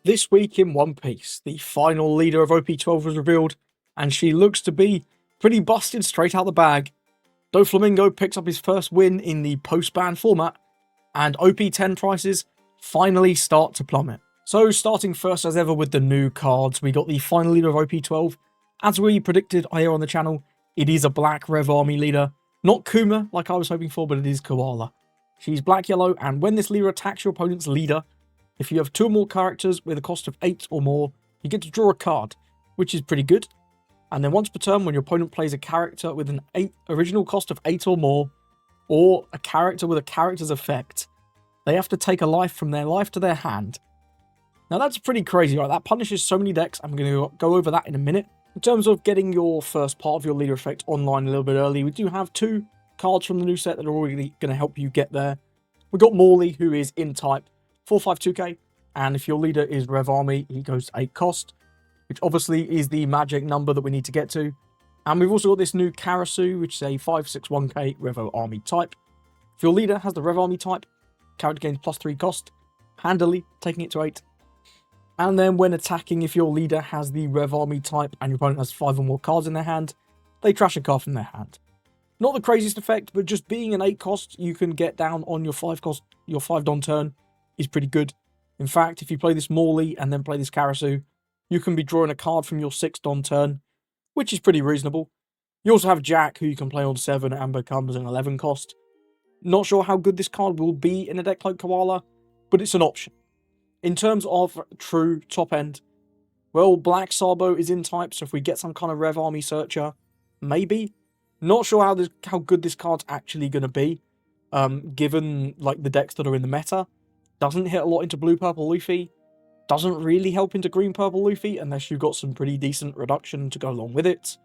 This week in One Piece, the final leader of OP12 was revealed, and she looks to be pretty busted straight out the bag. Doflamingo picks up his first win in the post-ban format, and OP10 prices finally start to plummet. So starting first as ever with the new cards, we got the final leader of OP12. As we predicted here on the channel, it is a black Rev Army leader. Not Kuma like I was hoping for, but it is Koala. She's black-yellow, and when this leader attacks your opponent's leader, if you have 2 or more characters with a cost of 8 or more, you get to draw a card, which is pretty good. And then once per turn, when your opponent plays a character with an original cost of 8 or more, or a character with a character's effect, they have to take a life from their life to their hand. Now that's pretty crazy, right? That punishes so many decks. I'm going to go over that in a minute. In terms of getting your first part of your leader effect online a little bit early, we do have 2 cards from the new set that are already going to help you get there. We've got Morley, who is in type 452k, and if your leader is Rev Army, he goes to 8 cost, which obviously is the magic number that we need to get to. And we've also got this new Karasu, which is a 561k Revo Army type. If your leader has the Rev Army type, character gains +3 cost, handily taking it to 8. And then when attacking, if your leader has the Rev Army type and your opponent has 5 or more cards in their hand, they trash a card from their hand. Not the craziest effect, but just being an 8 cost, you can get down on your 5 cost, your 5 don turn is pretty good. In fact, if you play this Morley and then play this Karasu, you can be drawing a card from your 6 don turn, which is pretty reasonable. You also have Jack, who you can play on 7 and becomes an 11 cost. Not sure how good this card will be in a deck like Koala, but it's an option. In terms of true top end, well, Black Sabo is in type, so if we get some kind of Rev Army Searcher, maybe. Not sure how good this card's actually going to be, given like the decks that are in the meta. Doesn't hit a lot into blue-purple Luffy. Doesn't really help into green-purple Luffy unless you've got some pretty decent reduction to go along with it.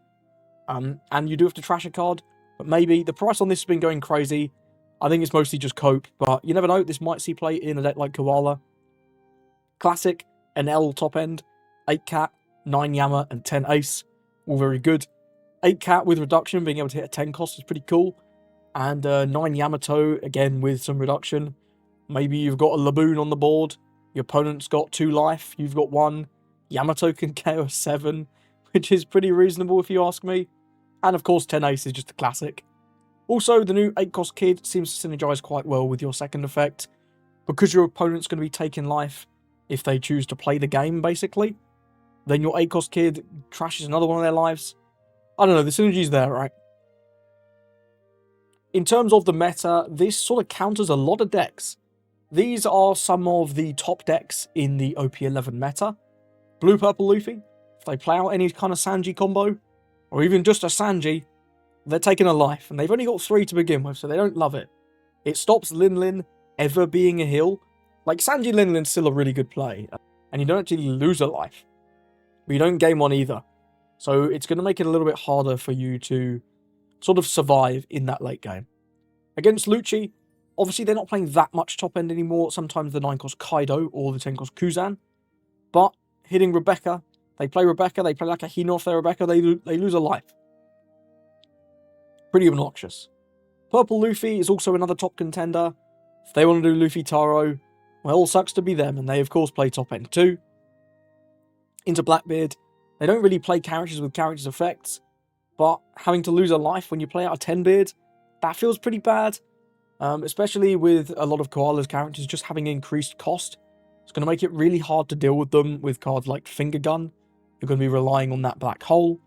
And you do have to trash a card, but maybe. The price on this has been going crazy. I think it's mostly just cope, but you never know. This might see play in a deck like Koala. Classic, an L top end, 8 cat, 9 Yama, and 10 ace. All very good. 8 cat with reduction, being able to hit a 10 cost is pretty cool. And 9 Yamato, again with some reduction. Maybe you've got a Laboon on the board, your opponent's got 2 life, you've got 1, Yamato can KO a 7, which is pretty reasonable if you ask me. And of course 10 ace is just a classic. Also, the new 8 cost kid seems to synergize quite well with your second effect, because your opponent's going to be taking life if they choose to play the game, basically. Then your 8 cost kid trashes another one of their lives. I don't know, the synergy's there, right? In terms of the meta, this sort of counters a lot of decks. These are some of the top decks in the OP11 meta. Blue-purple Luffy, if they play out any kind of Sanji combo, or even just a Sanji, they're taking a life, and they've only got 3 to begin with, so they don't love it. It stops Lin Lin ever being a heal. Like, Sanji Lin Lin's still a really good play, and you don't actually lose a life, but you don't gain one either. So it's going to make it a little bit harder for you to sort of survive in that late game. Against Lucci, obviously, they're not playing that much top end anymore. Sometimes the 9 cost Kaido or the 10 cost Kuzan. But hitting Rebecca, they play like a Hino off their Rebecca, they lose a life. Pretty obnoxious. Purple Luffy is also another top contender. If they want to do Luffy Taro, well, sucks to be them, and they of course play top end too. Into Blackbeard, they don't really play characters with characters' effects, but having to lose a life when you play out a 10 beard, that feels pretty bad. Especially with a lot of Koala's characters just having increased cost. It's going to make it really hard to deal with them with cards like Finger Gun. You're going to be relying on that black hole.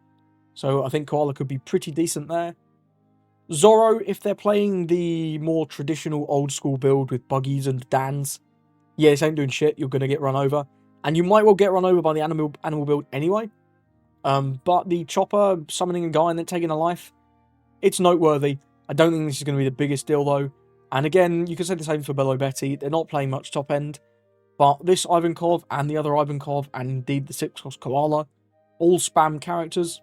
So I think Koala could be pretty decent there. Zoro, if they're playing the more traditional old school build with buggies and Dans, yeah, this ain't doing shit, you're going to get run over. And you might well get run over by the animal build anyway. But the Chopper summoning a guy and then taking a life, it's noteworthy. I don't think this is going to be the biggest deal though. And again, you can say the same for Bello Betty. They're not playing much top end. But this Ivankov and the other Ivankov, and indeed the 6 cost Koala, all spam characters.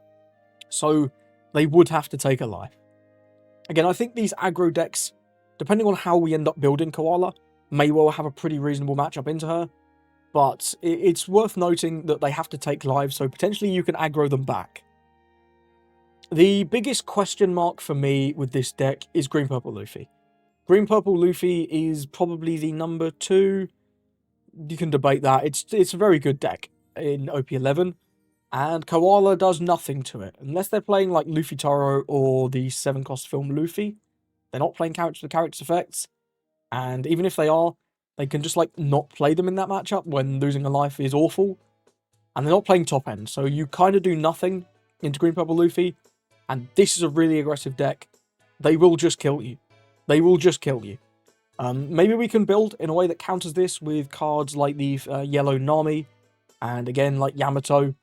So they would have to take a life. Again, I think these aggro decks, depending on how we end up building Koala, may well have a pretty reasonable matchup into her. But it's worth noting that they have to take lives, so potentially you can aggro them back. The biggest question mark for me with this deck is Green-Purple Luffy. Green-Purple Luffy is probably the number 2, you can debate that. It's a very good deck in OP11, and Koala does nothing to it. Unless they're playing like Luffy Taro or the 7-cost film Luffy, they're not playing characters with character effects, and even if they are, they can just like not play them in that matchup when losing a life is awful, and they're not playing top end, so you kind of do nothing into Green Purple Luffy, and this is a really aggressive deck. They will just kill you. They will just kill you. Maybe we can build in a way that counters this with cards like the yellow Nami, and again like Yamato,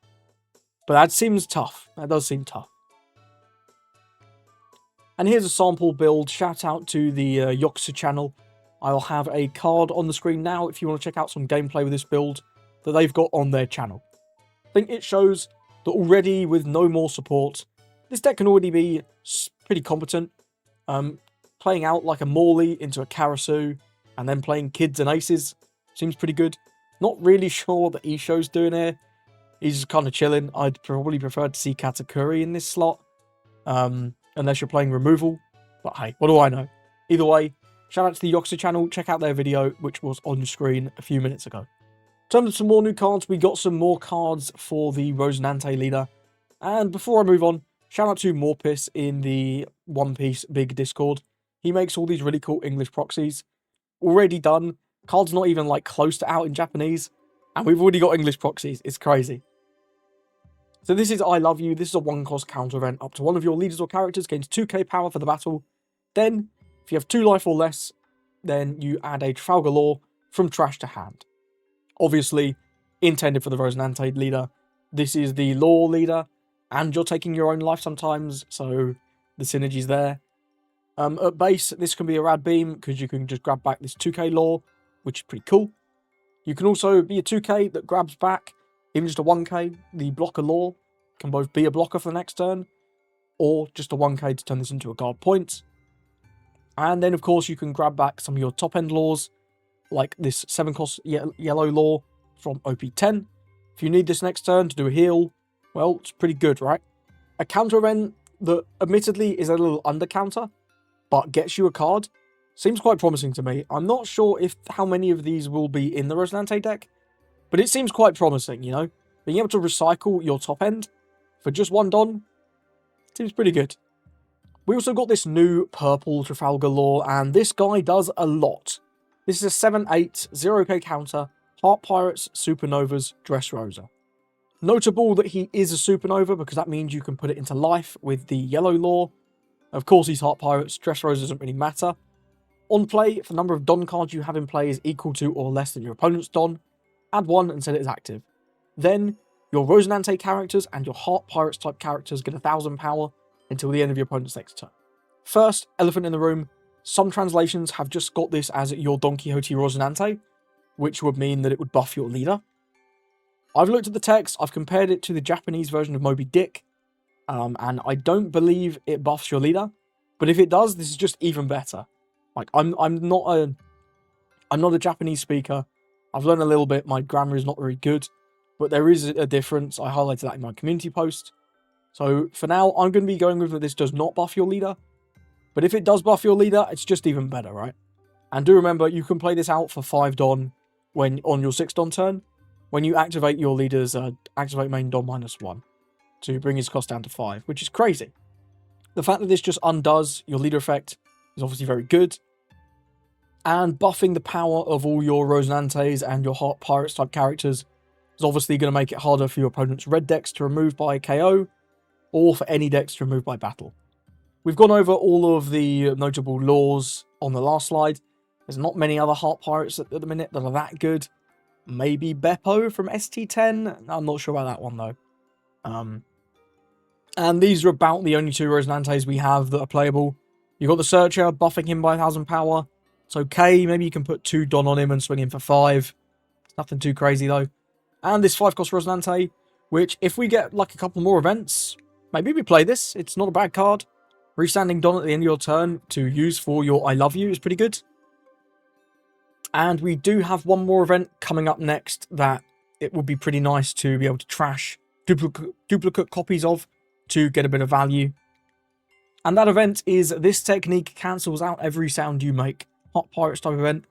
but that seems tough. That does seem tough. And here's a sample build. Shout out to the Yoxa channel. I'll have a card on the screen now if you want to check out some gameplay with this build that they've got on their channel. I think it shows that already with no more support, this deck can already be pretty competent. Playing out like a Morley into a Karasu, and then playing Kids and Aces seems pretty good. Not really sure what the Isho's doing here. He's just kind of chilling. I'd probably prefer to see Katakuri in this slot, unless you're playing removal. But hey, what do I know? Either way, shout out to the Yoxa channel. Check out their video, which was on screen a few minutes ago. In terms of some more new cards, we got some more cards for the Rosinante leader. And before I move on, shout out to Morpis in the One Piece big Discord. He makes all these really cool English proxies. Already done. Card's not even like close to out in Japanese. And we've already got English proxies. It's crazy. So this is I Love You. This is a 1-cost counter event. Up to one of your leaders or characters gains 2k power for the battle. Then, if you have 2 life or less, then you add a Trafalgar Law from trash to hand. Obviously, intended for the Rosinante leader. This is the Law leader. And you're taking your own life sometimes. So the synergy's there. At base, this can be a rad beam because you can just grab back this 2k Law, which is pretty cool. You can also be a 2k that grabs back even just a 1k. The blocker Law can both be a blocker for the next turn, or just a 1k to turn this into a guard point. And then, of course, you can grab back some of your top-end Laws, like this 7-cost yellow Law from OP10. If you need this next turn to do a heal, well, it's pretty good, right? A counter event that admittedly is a little under-counter, but gets you a card, seems quite promising to me. I'm not sure how many of these will be in the Rosinante deck, but it seems quite promising, you know? Being able to recycle your top end for just 1 Don seems pretty good. We also got this new purple Trafalgar Law, and this guy does a lot. This is a 7/8, 0k counter, Heart Pirates, Supernovas, Dressrosa. Notable that he is a Supernova because that means you can put it into life with the yellow Law. Of course, he's Heart Pirates. Dressrosa doesn't really matter. On play, if the number of Don cards you have in play is equal to or less than your opponent's Don, add 1 and set it as active. Then, your Rosinante characters and your Heart Pirates type characters get 1000 power until the end of your opponent's next turn. First, elephant in the room. Some translations have just got this as your Don Quixote Rosinante, which would mean that it would buff your leader. I've looked at the text, I've compared it to the Japanese version of Moby Dick, and I don't believe it buffs your leader, but if it does, this is just even better. Like, I'm not a Japanese speaker. I've learned a little bit. My grammar is not very good, but there is a difference. I highlighted that in my community post. So for now, I'm going to be going with that this does not buff your leader, but if it does buff your leader, it's just even better, right? And do remember, you can play this out for 5 Don when on your 6 Don turn, when you activate your leader's activate main Don -1. To bring his cost down to 5, which is crazy. The fact that this just undoes your leader effect is obviously very good. And buffing the power of all your Rosinantes and your Heart Pirates type characters is obviously going to make it harder for your opponent's red decks to remove by KO, or for any decks to remove by battle. We've gone over all of the notable laws on the last slide. There's not many other Heart Pirates at the minute that are that good. Maybe Beppo from ST10? I'm not sure about that one though. And these are about the only 2 Rosinantes we have that are playable. You've got the Searcher, buffing him by 1000 power. It's okay, maybe you can put 2 Don on him and swing him for 5. It's nothing too crazy though. And this 5-cost Rosinante, which if we get like a couple more events, maybe we play this. It's not a bad card. Restanding Don at the end of your turn to use for your I Love You is pretty good. And we do have one more event coming up next that it would be pretty nice to be able to trash duplicate copies of to get a bit of value. And that event is this technique cancels out every sound you make. Hot Pirates type event.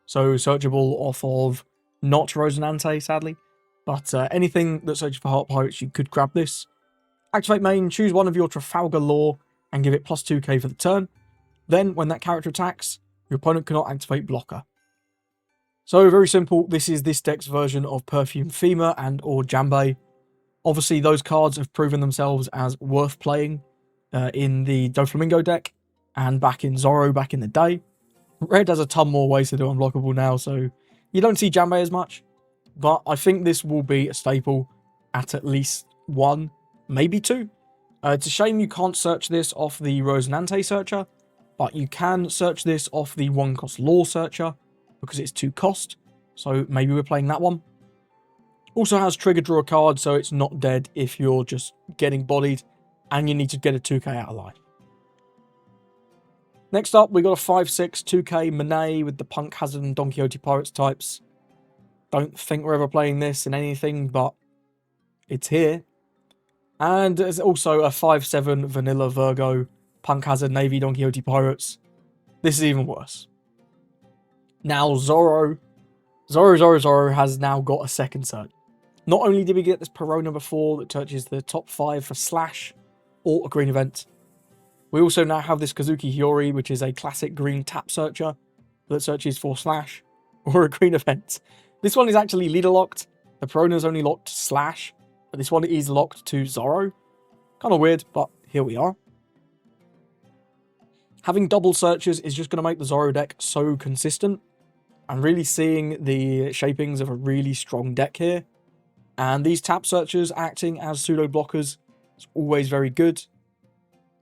So searchable off of not Rosinante, sadly. But anything that searches for Heart Pirates, you could grab this. Activate main, choose one of your Trafalgar Law, and give it plus 2k for the turn. Then, when that character attacks, your opponent cannot activate blocker. So, very simple, this is this deck's version of Perfume Femur and or Jambe. Obviously, those cards have proven themselves as worth playing in the Doflamingo deck, and back in Zorro back in the day. Red has a ton more ways to do unblockable now, so you don't see Jambe as much. But I think this will be a staple at least 1, maybe 2. It's a shame you can't search this off the Rosinante searcher, but you can search this off the 1-cost Law searcher, because it's 2 cost, so maybe we're playing that one. Also has trigger draw a card, so it's not dead if you're just getting bodied, and you need to get a 2k out of life. Next up, we got a 5/6 2k Monet with the Punk Hazard and Don Quixote Pirates types. Don't think we're ever playing this in anything, but it's here. And there's also a 5/7 Vanilla Virgo Punk Hazard Navy Don Quixote Pirates. This is even worse. Now Zorro has now got a second search. Not only did we get this Perona before that searches the top 5 for Slash or a green event, we also now have this Kazuki Hiyori, which is a classic green tap searcher that searches for Slash or a green event. This one is actually leader locked. The Perona is only locked to Slash, but this one is locked to Zorro. Kind of weird, but here we are. Having double searches is just going to make the Zorro deck so consistent. I'm really seeing the shapings of a really strong deck here. And these tap searchers acting as pseudo blockers is always very good.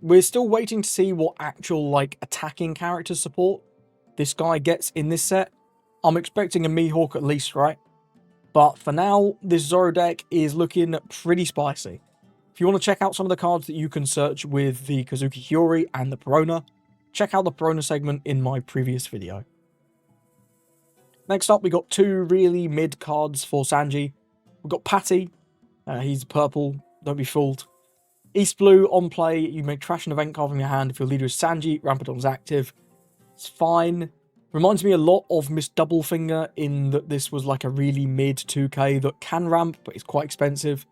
We're still waiting to see what actual attacking character support this guy gets in this set. I'm expecting a Mihawk at least, right? But for now, this Zorro deck is looking pretty spicy. If you want to check out some of the cards that you can search with the Kazuki Hiyori and the Perona, check out the Perona segment in my previous video. Next up, we got 2 really mid cards for Sanji. We've got Patty. He's purple, don't be fooled. East Blue, on play, you may trash an event card from your hand if your leader is Sanji, Rampadon is active. It's fine. Reminds me a lot of Miss Doublefinger in that this was like a really mid 2k that can ramp, but it's quite expensive.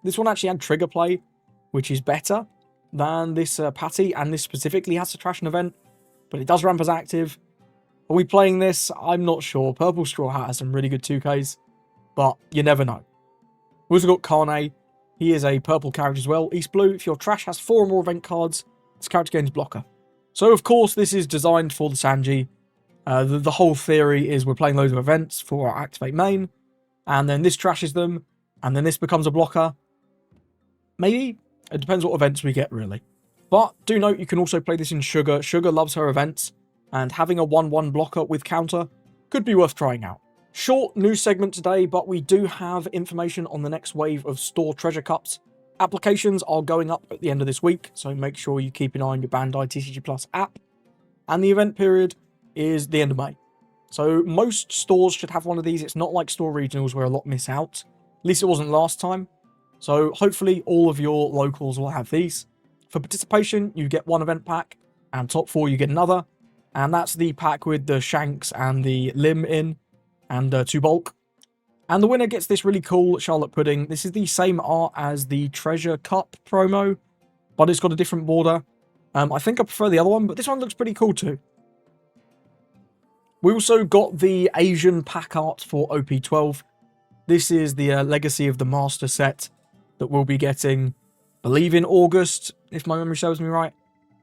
This one actually had trigger play, which is better than this Patty, and this specifically has to trash an event, but it does ramp as active. Are we playing this? I'm not sure. Purple Straw Hat has some really good 2ks, but you never know. We've also got Kane. He is a purple character as well. East Blue, if your trash has 4 or more event cards, this character gains blocker. So, of course, this is designed for the Sanji. The whole theory is we're playing loads of events for our activate main, and then this trashes them, and then this becomes a blocker. Maybe. It depends what events we get, really. But do note, you can also play this in Sugar. Sugar loves her events, and having a 1/1 blocker with counter could be worth trying out. Short news segment today, but we do have information on the next wave of store treasure cups. Applications are going up at the end of this week, so make sure you keep an eye on your Bandai TCG Plus app. And the event period is the end of May. So most stores should have one of these. It's not like store regionals where a lot miss out. At least it wasn't last time. So hopefully all of your locals will have these. For participation, you get 1 event pack, and top 4 you get another. And that's the pack with the Shanks and the Lim in, and 2 bulk. And the winner gets this really cool Charlotte Pudding. This is the same art as the Treasure Cup promo, but it's got a different border. I think I prefer the other one, but this one looks pretty cool too. We also got the Asian pack art for OP12. This is the Legacy of the Master set that we'll be getting, I believe in August, if my memory serves me right.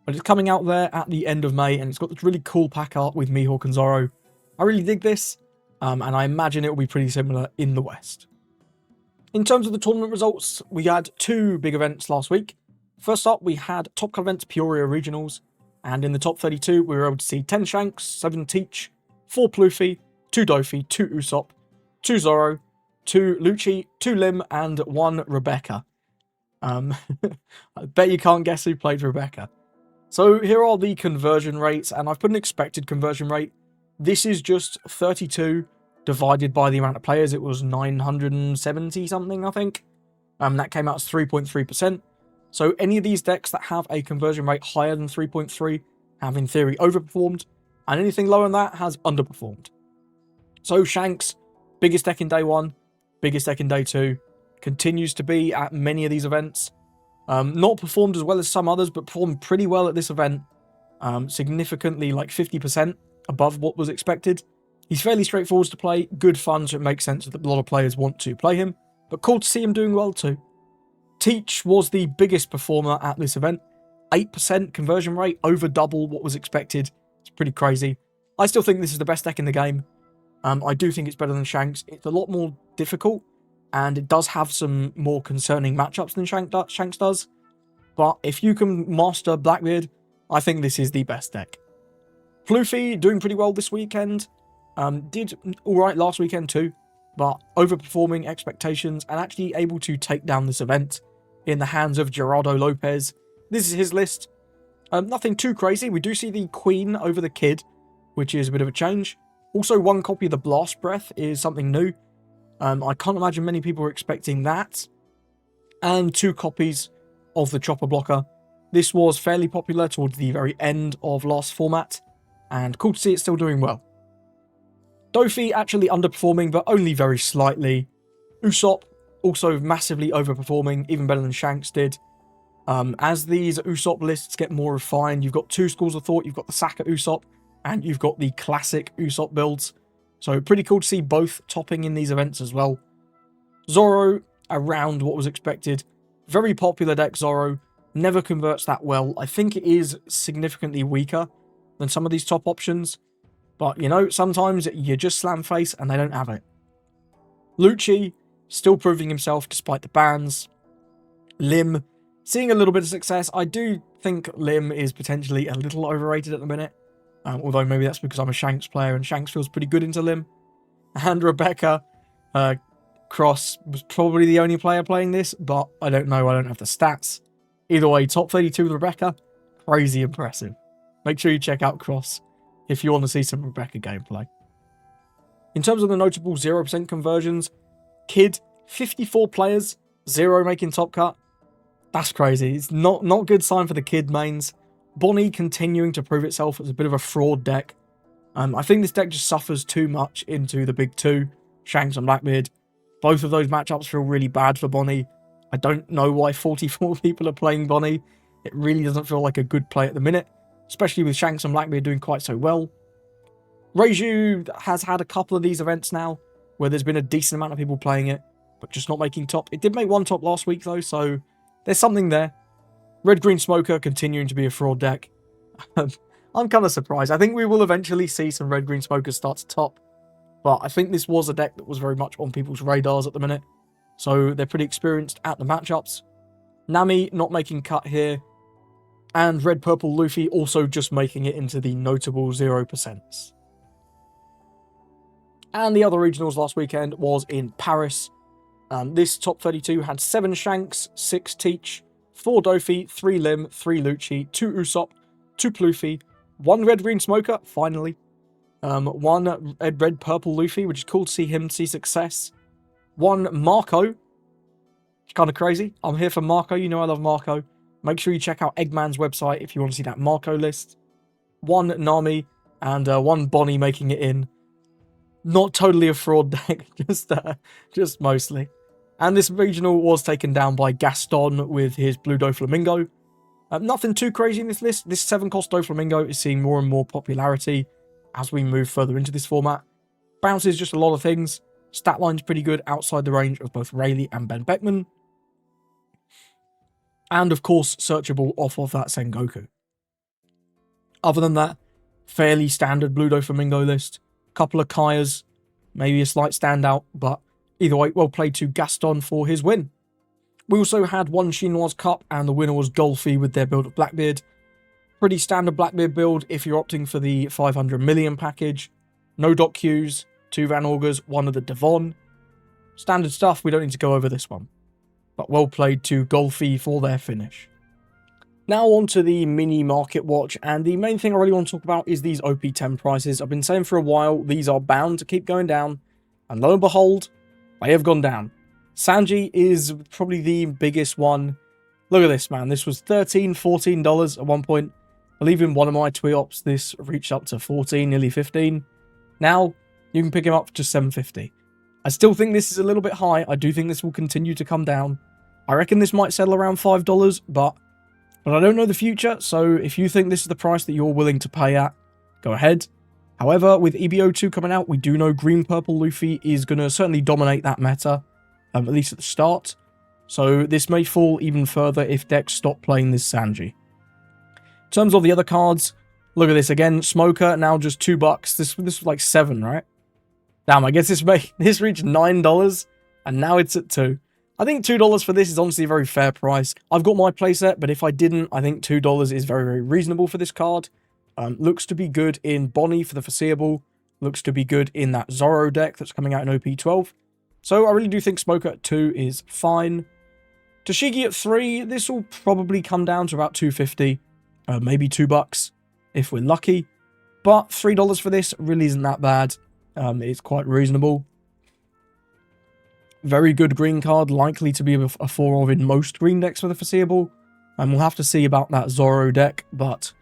But it's coming out there at the end of May, and it's got this really cool pack art with Mihawk and Zorro. I really dig this. And I imagine it will be pretty similar in the West. In terms of the tournament results, we had 2 big events last week. First up, we had Top Cut Events Peoria Regionals, and in the top 32, we were able to see 10 Shanks, 7 Teach, 4 Pluffy, 2 Dofi, 2 Usopp, 2 Zorro, 2 Lucci, 2 Lim, and 1 Rebecca. I bet you can't guess who played Rebecca. So here are the conversion rates, and I've put an expected conversion rate. This is just 32 divided by the amount of players. It was 970 something, I think. That came out as 3.3%. So any of these decks that have a conversion rate higher than 3.3 have in theory overperformed, and anything lower than that has underperformed. So Shanks, Biggest deck in day 1, biggest deck in day 2. Continues to be at many of these events. Not performed as well as some others, but performed pretty well at this event. Significantly, like 50% above what was expected. He's fairly straightforward to play, good fun, so it makes sense that a lot of players want to play him. But cool to see him doing well too. Teach was the biggest performer at this event. 8% conversion rate, over double what was expected. It's pretty crazy. I still think this is the best deck in the game. I do think it's better than Shanks. It's a lot more difficult, and it does have some more concerning matchups than Shanks does. But if you can master Blackbeard, I think this is the best deck. Floofy doing pretty well this weekend. Did alright last weekend too, but overperforming expectations and actually able to take down this event in the hands of Gerardo Lopez. This is his list. Nothing too crazy. We do see the Queen over the Kid, which is a bit of a change. Also, one copy of the Blast Breath is something new. I can't imagine many people were expecting that. And 2 copies of the Chopper Blocker. This was fairly popular towards the very end of last format, and cool to see it still doing well. Dofi actually underperforming, but only very slightly. Usopp also massively overperforming, even better than Shanks did. As these Usopp lists get more refined, you've got 2 schools of thought. You've got the Saka Usopp, and you've got the classic Usopp builds. So pretty cool to see both topping in these events as well. Zoro, around what was expected. Very popular deck, Zoro. Never converts that well. I think it is significantly weaker than some of these top options. But, you know, sometimes you just slam face and they don't have it. Lucci, still proving himself despite the bans. Lim, seeing a little bit of success. I do think Lim is potentially a little overrated at the minute. Although maybe that's because I'm a Shanks player and Shanks feels pretty good into Lim. And Rebecca, Cross was probably the only player playing this, but I don't know. I don't have the stats. Either way, top 32 with Rebecca, crazy impressive. Make sure you check out Cross if you want to see some Rebecca gameplay. In terms of the notable 0% conversions, Kid, 54 players, 0 making top cut. That's crazy. It's not good sign for the Kid mains. Bonnie continuing to prove itself as a bit of a fraud deck. I think this deck just suffers too much into the big 2, Shanks and Blackbeard. Both of those matchups feel really bad for Bonnie. I don't know why 44 people are playing Bonnie. It really doesn't feel like a good play at the minute, especially with Shanks and Blackbeard doing quite so well. Reiju has had a couple of these events now where there's been a decent amount of people playing it, but just not making top. It did make 1 top last week though, so there's something there. Red Green Smoker continuing to be a fraud deck. I'm kind of surprised. I think we will eventually see some Red Green Smokers start to top, but I think this was a deck that was very much on people's radars at the minute, so they're pretty experienced at the matchups. Nami not making cut here, and Red Purple Luffy also just making it into the notable 0%. And the other regionals last weekend was in Paris. This top 32 had 7 Shanks, 6 Teach, 4 Dofi, 3 Lim, 3 Lucci, 2 Usopp, 2 Pluffy, 1 Red Green Smoker, finally. 1 Red Purple Luffy, which is cool to see him see success. 1 Marco. It's kind of crazy. I'm here for Marco. You know I love Marco. Make sure you check out Eggman's website if you want to see that Marco list. 1 Nami and 1 Bonnie making it in. Not totally a fraud deck, just mostly. And this regional was taken down by Gaston with his Blue Doflamingo. Nothing too crazy in this list. This 7-cost Doflamingo is seeing more and more popularity as we move further into this format. Bounces just a lot of things. Stat line's pretty good outside the range of both Rayleigh and Ben Beckman. And of course, searchable off of that Sengoku. Other than that, fairly standard Blue Doflamingo list. Couple of Kayas, maybe a slight standout, but either way, well played to Gaston for his win. We also had 1 Chinoise Cup, and the winner was Golfy with their build of Blackbeard. Pretty standard Blackbeard build if you're opting for the 500 million package. No Doc Qs, 2 Van Augers, 1 of the Devon. Standard stuff, we don't need to go over this one. But well played to Golfy for their finish. Now on to the mini market watch, and the main thing I really want to talk about is these OP10 prices. I've been saying for a while, these are bound to keep going down, and lo and behold, they have gone down. Sanji is probably the biggest one. Look at this, man. This was $13, $14 at one point. I believe in one of my tweet-ops, this reached up to $14, nearly $15. Now, you can pick him up for just $7.50. I still think this is a little bit high. I do think this will continue to come down. I reckon this might settle around $5, but I don't know the future, so if you think this is the price that you're willing to pay at, go ahead. However, with EBO2 coming out, we do know green-purple Luffy is going to certainly dominate that meta, at least at the start. So this may fall even further if decks stop playing this Sanji. In terms of the other cards, look at this again. Smoker, now just $2. This was like $7, right? Damn, I guess this reached $9, and now it's at $2. I think $2 for this is honestly a very fair price. I've got my playset, but if I didn't, I think $2 is very, very reasonable for this card. Looks to be good in Bonnie for the foreseeable. Looks to be good in that Zoro deck that's coming out in OP12. So I really do think Smoker at 2 is fine. Tashigi at 3, this will probably come down to about $2.50, maybe $2 if we're lucky. But $3 for this really isn't that bad. It's quite reasonable. Very good green card, likely to be a 4 of in most green decks for the foreseeable. And we'll have to see about that Zoro deck, but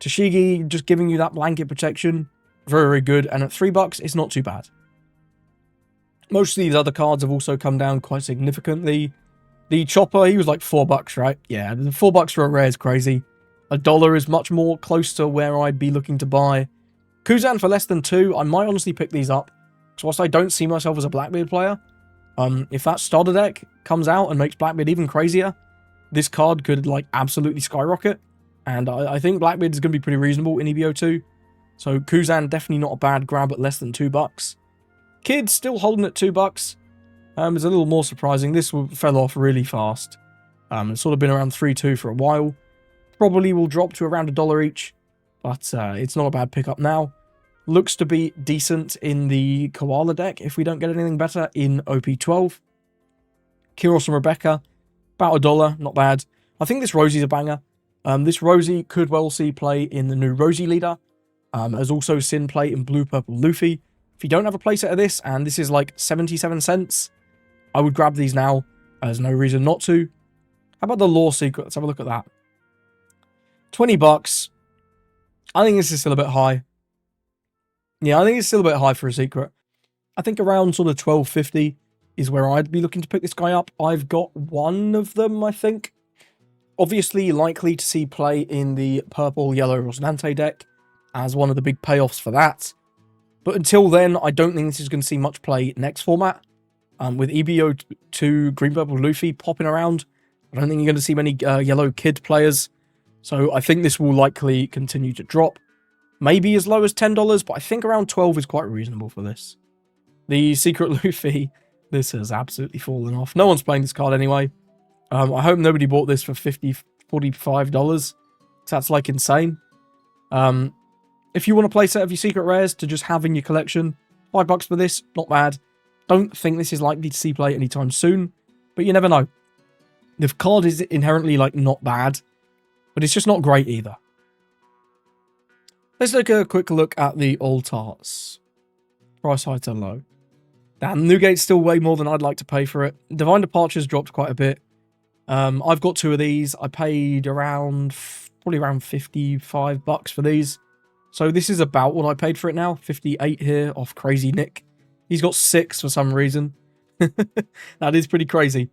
Tashigi just giving you that blanket protection, very, very good. And at $3, it's not too bad. Most of these other cards have also come down quite significantly. The Chopper, he was like $4, right? Yeah, the $4 for a rare is crazy. $1 is much more close to where I'd be looking to buy. Kuzan for less than 2, I might honestly pick these up. Because whilst I don't see myself as a Blackbeard player, if that starter deck comes out and makes Blackbeard even crazier, this card could like absolutely skyrocket. And I think Blackbeard is going to be pretty reasonable in EBO2. So Kuzan definitely not a bad grab at less than $2. Kid still holding at $2. It's a little more surprising. This fell off really fast. It's sort of been around 3.2 for a while. Probably will drop to around $1 each. But it's not a bad pickup now. Looks to be decent in the Koala deck if we don't get anything better in OP12. Kiros and Rebecca, about $1, not bad. I think this Rosie's a banger. This Rosie could well see play in the new Rosie leader. As also seen play in Blue Purple Luffy. If you don't have a playset of this, and this is like 77 cents, I would grab these now. There's no reason not to. How about the Lore Secret? Let's have a look at that. $20. I think this is still a bit high. Yeah, I think it's still a bit high for a secret. I think around sort of $12.50 is where I'd be looking to pick this guy up. I've got one of them, I think. Obviously, likely to see play in the purple, yellow Rosinante deck as one of the big payoffs for that. But until then, I don't think this is going to see much play next format. With EBO2 Green Purple Luffy popping around, I don't think you're going to see many yellow kid players. So I think this will likely continue to drop. Maybe as low as $10, but I think around 12 is quite reasonable for this. The Secret Luffy, this has absolutely fallen off. No one's playing this card anyway. I hope nobody bought this for $50, $45. That's like insane. If you want a playset of your secret rares to just have in your collection, $5 for this, not bad. Don't think this is likely to see play anytime soon, but you never know. The card is inherently like not bad, but it's just not great either. Let's take a quick look at the All Tarts. Price high to low. Damn, Newgate's still way more than I'd like to pay for it. Divine Departure's dropped quite a bit. I've got 2 of these. I paid probably around $55 for these. So this is about what I paid for it now. 58 here off Crazy Nick. He's got 6 for some reason. That is pretty crazy.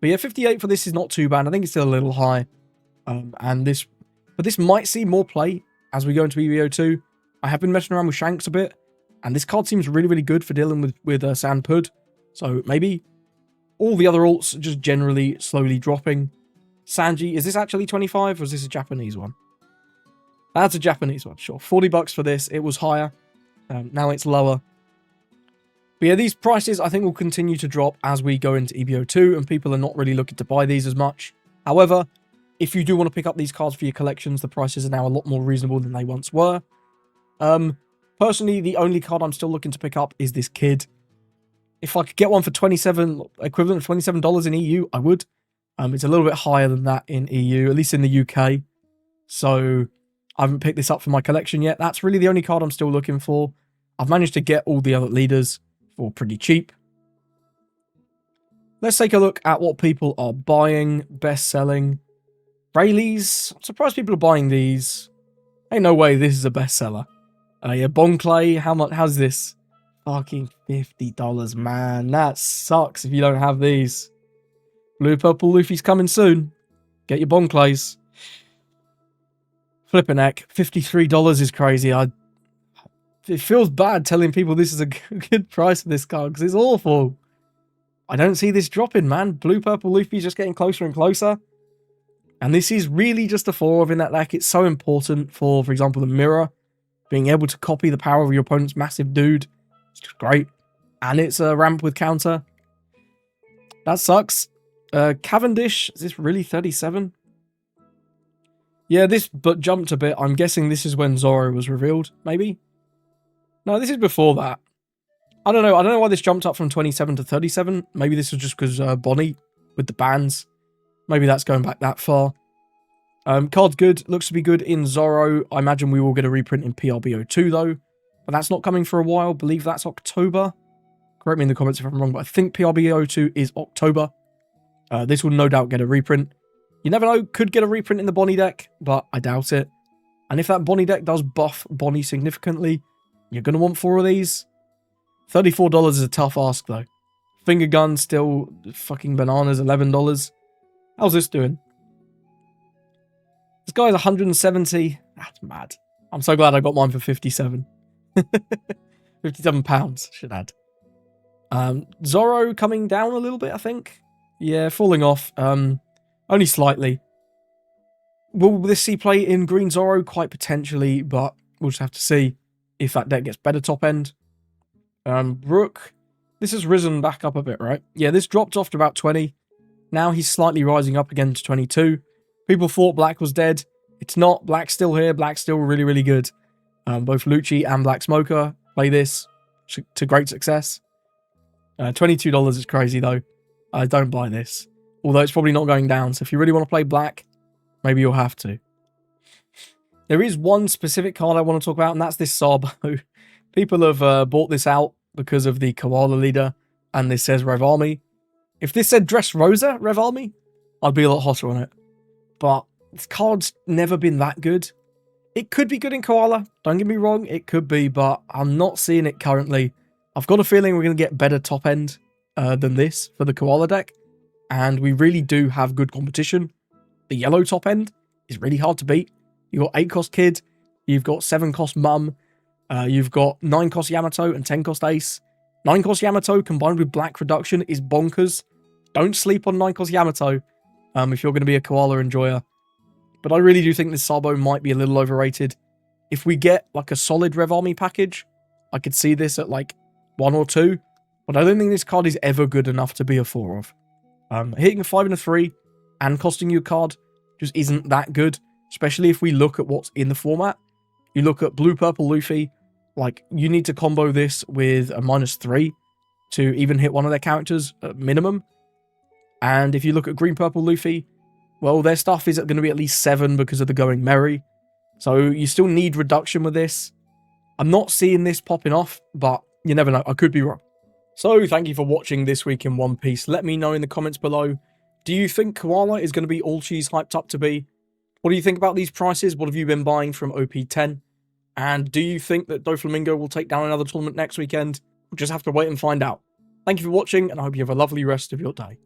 But yeah, 58 for this is not too bad. I think it's still a little high. But this might see more play as we go into EBO2. I have been messing around with Shanks a bit, and this card seems really, really good for dealing with Sandpud. So maybe all the other alts are just generally slowly dropping. Sanji, is this actually 25 or is this a Japanese one? That's a Japanese one, sure. $40 for this. It was higher. Now it's lower. But yeah, these prices I think will continue to drop as we go into EBO2, and people are not really looking to buy these as much. However, if you do want to pick up these cards for your collections, the prices are now a lot more reasonable than they once were. Personally, the only card I'm still looking to pick up is this Kid. If I could get one for equivalent of $27 in EU, I would. It's a little bit higher than that in EU, at least in the UK. So I haven't picked this up for my collection yet. That's really the only card I'm still looking for. I've managed to get all the other leaders for pretty cheap. Let's take a look at what people are buying, best selling. Rayleighs, I'm surprised people are buying these. Ain't no way this is a bestseller. Yeah, Bon Clay, how's this? Fucking $50, man. That sucks if you don't have these. Blue Purple Luffy's coming soon. Get your Bonclays. Flippin' heck. $53 is crazy. It feels bad telling people this is a good price for this card because it's awful. I don't see this dropping, man. Blue Purple Luffy's just getting closer and closer. And this is really just a 4 in that deck. It's so important for example, the mirror. Being able to copy the power of your opponent's massive dude. It's just great. And it's a ramp with counter. That sucks. Cavendish, is this really 37? Yeah, this but jumped a bit. I'm guessing this is when Zoro was revealed, maybe? No, this is before that. I don't know. I don't know why this jumped up from 27 to 37. Maybe this was just because Bonnie with the bands. Maybe that's going back that far. Card's good. Looks to be good in Zoro. I imagine we will get a reprint in PRBO2 though. But that's not coming for a while. Believe that's October. Correct me in the comments if I'm wrong, but I think PRBO2 is October. This will no doubt get a reprint. You never know. Could get a reprint in the Bonnie deck, but I doubt it. And if that Bonnie deck does buff Bonnie significantly, you're going to want 4 of these. $34 is a tough ask though. Finger gun still fucking bananas, $11. How's this doing? This guy's 170. That's mad. I'm so glad I got mine for 57. 57 pounds, should add. Zoro coming down a little bit, I think. Yeah, falling off. Only slightly. Will this see play in Green Zoro? Quite potentially, but we'll just have to see if that deck gets better top end. Brook. This has risen back up a bit, right? Yeah, this dropped off to about 20. Now he's slightly rising up again to 22. People thought Black was dead. It's not. Black's still here. Black's still really, really good. Both Lucci and Black Smoker play this to great success. $22 is crazy, though. I don't buy this. Although it's probably not going down. So if you really want to play Black, maybe you'll have to. There is one specific card I want to talk about, and that's this Sabo. People have bought this out because of the Koala leader, and this says Rev Army. If this said Dressrosa Rev Army, I'd be a lot hotter on it. But this card's never been that good. It could be good in Koala, don't get me wrong, it could be, but I'm not seeing it currently. I've got a feeling we're going to get better top end than this for the Koala deck, and we really do have good competition. The yellow top end is really hard to beat. You've got 8 cost Kid, you've got 7 cost Mum, you've got 9 cost Yamato and 10 cost Ace. 9 cost Yamato combined with Black Reduction is bonkers. Don't sleep on 9 cost Yamato if you're going to be a Koala enjoyer. But I really do think this Sabo might be a little overrated. If we get like a solid Rev Army package, I could see this at like 1 or 2. But I don't think this card is ever good enough to be a 4 of. Hitting a 5 and a 3 and costing you a card just isn't that good. Especially if we look at what's in the format. You look at Blue Purple Luffy. Like, you need to combo this with a -3 to even hit one of their characters at minimum. And if you look at Green Purple Luffy, well, their stuff is going to be at least 7 because of the Going Merry. So you still need reduction with this. I'm not seeing this popping off, but you never know. I could be wrong. So thank you for watching This Week in One Piece. Let me know in the comments below. Do you think Koala is going to be all she's hyped up to be? What do you think about these prices? What have you been buying from OP10? And do you think that Doflamingo will take down another tournament next weekend? We'll just have to wait and find out. Thank you for watching, and I hope you have a lovely rest of your day.